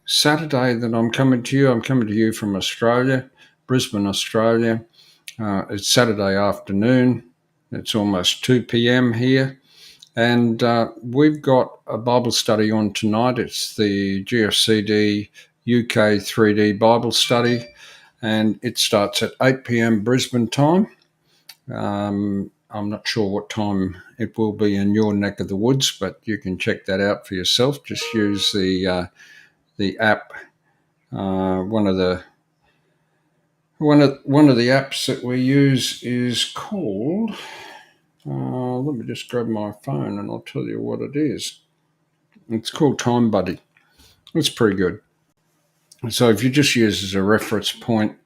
Saturday that I'm coming to you. I'm coming to you from Australia, Brisbane, Australia. It's Saturday afternoon. It's almost 2 p.m. here. And we've got a Bible study on tonight. It's the GFCD UK 3D Bible study, and it starts at 8 p.m. Brisbane time. I'm not sure what time it will be in your neck of the woods, but you can check that out for yourself. Just use the app. One of the apps that we use is called. Let me just grab my phone and I'll tell you what it is. It's called Time Buddy. It's pretty good. So if you just use as a reference point,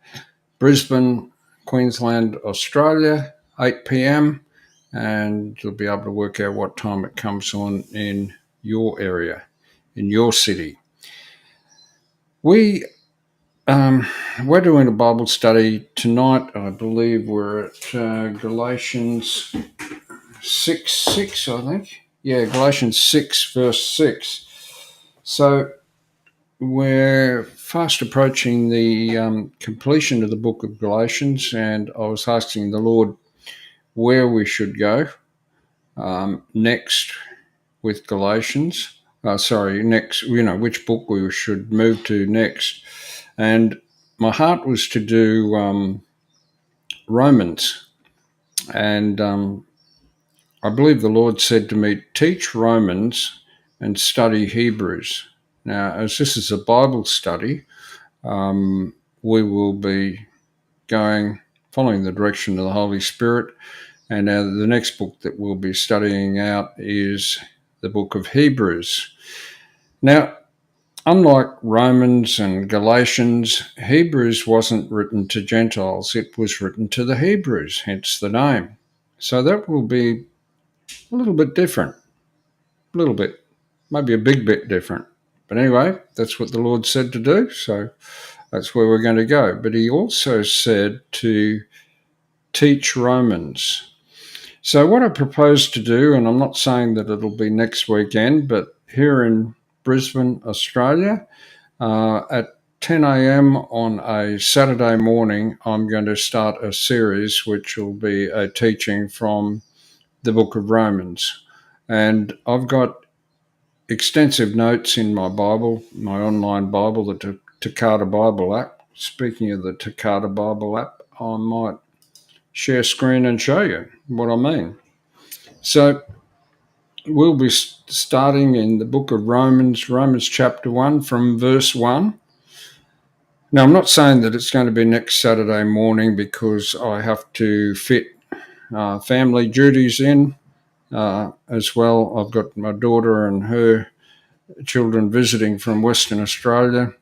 Brisbane, Queensland, Australia, 8 p.m, and you'll be able to work out what time it comes on in your area, in your city. We're doing a Bible study tonight. I believe we're at Galatians 6, I think. Yeah, Galatians 6, verse 6. So we're fast approaching the completion of the book of Galatians, and I was asking the Lord where we should go next with Galatians. Next, which book we should move to next. And my heart was to do Romans. And I believe the Lord said to me, teach Romans and study Hebrews. Now, as this is a Bible study, we will be following the direction of the Holy Spirit. And the next book that we'll be studying out is the book of Hebrews. Now, unlike Romans and Galatians, Hebrews wasn't written to Gentiles. It was written to the Hebrews, hence the name. So that will be a little bit different. A little bit. Maybe a big bit different. But anyway, that's what the Lord said to do, so that's where we're going to go. But he also said to teach Romans. So what I propose to do, and I'm not saying that it'll be next weekend, but here in Brisbane, Australia, at 10 a.m. on a Saturday morning, I'm going to start a series which will be a teaching from the book of Romans. And I've got extensive notes in my Bible, my online Bible, the Takata Bible app. Speaking of the Takata Bible app, I might share screen and show you what I mean. So we'll be starting in the book of Romans chapter 1 from verse 1. Now, I'm not saying that it's going to be next Saturday morning because I have to fit family duties in as well. I've got my daughter and her children visiting from Western Australia.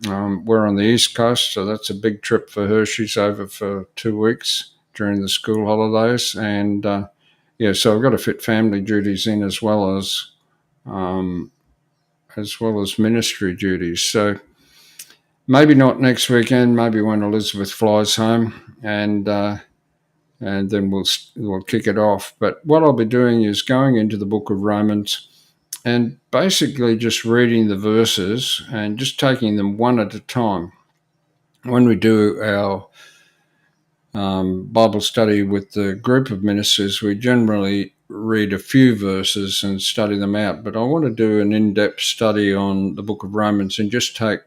We're on the East Coast, so that's a big trip for her. She's over for 2 weeks during the school holidays, and so I've got to fit family duties in as well as ministry duties. So maybe not next weekend, maybe when Elizabeth flies home, and then we'll kick it off. But what I'll be doing is going into the book of Romans and basically just reading the verses and just taking them one at a time. When we do our Bible study with the group of ministers, we generally read a few verses and study them out. But I want to do an in-depth study on the book of Romans and just take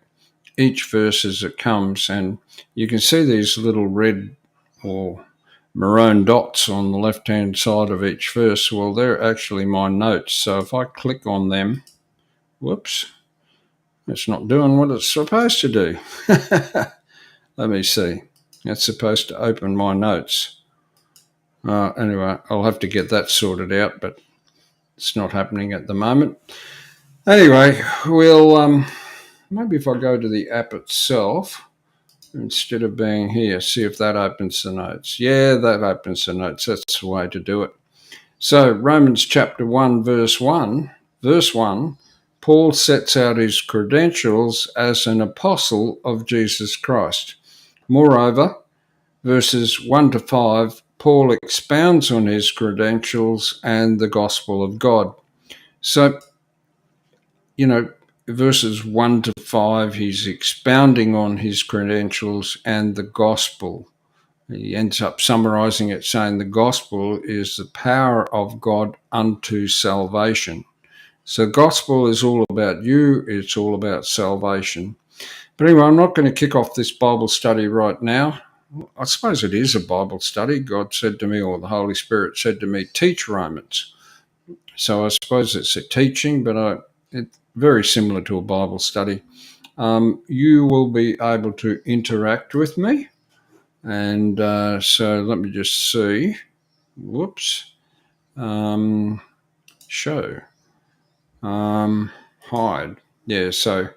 each verse as it comes. And you can see these little red or maroon dots on the left-hand side of each verse. Well, they're actually my notes. So if I click on them, whoops, it's not doing what it's supposed to do. Let me see. It's supposed to open my notes. Anyway, I'll have to get that sorted out, but it's not happening at the moment. Anyway, we'll maybe if I go to the app itself instead of being here, see if that opens the notes. Yeah, that opens the notes. That's the way to do it. So Romans chapter 1, verse 1, Paul sets out his credentials as an apostle of Jesus Christ. Moreover, verses 1 to 5, Paul expounds on his credentials and the gospel of God. So, verses 1 to 5, he's expounding on his credentials and the gospel. He ends up summarizing it saying the gospel is the power of God unto salvation. So gospel is all about you. It's all about salvation. But anyway, I'm not going to kick off this Bible study right now. I suppose it is a Bible study. God said to me, or the Holy Spirit said to me, teach Romans. So I suppose it's a teaching, but it's very similar to a Bible study. You will be able to interact with me. And so let me just see. Whoops. Show. Hide. Yeah, so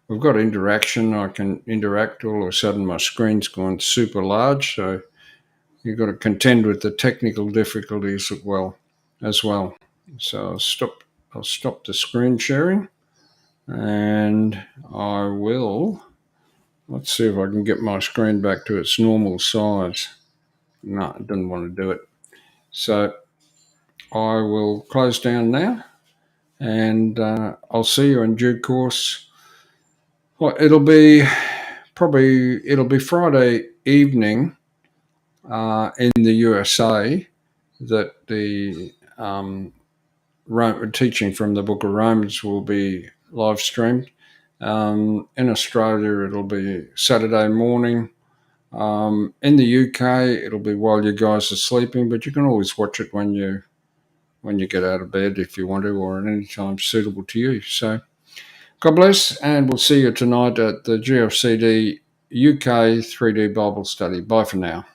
we've got interaction. I can interact. All of a sudden my screen's gone super large. So you've got to contend with the technical difficulties as well. So I'll stop the screen sharing, and I will. Let's see if I can get my screen back to its normal size. No, I didn't want to do it. So I will close down now, and I'll see you in due course. Well, it'll be Friday evening in the USA that the teaching from the book of Romans will be live streamed. In Australia, it'll be Saturday morning. In the UK, it'll be while you guys are sleeping, but you can always watch it when you get out of bed if you want to, or at any time suitable to you. So God bless, and we'll see you tonight at the GFCD UK 3D Bible study. Bye for now.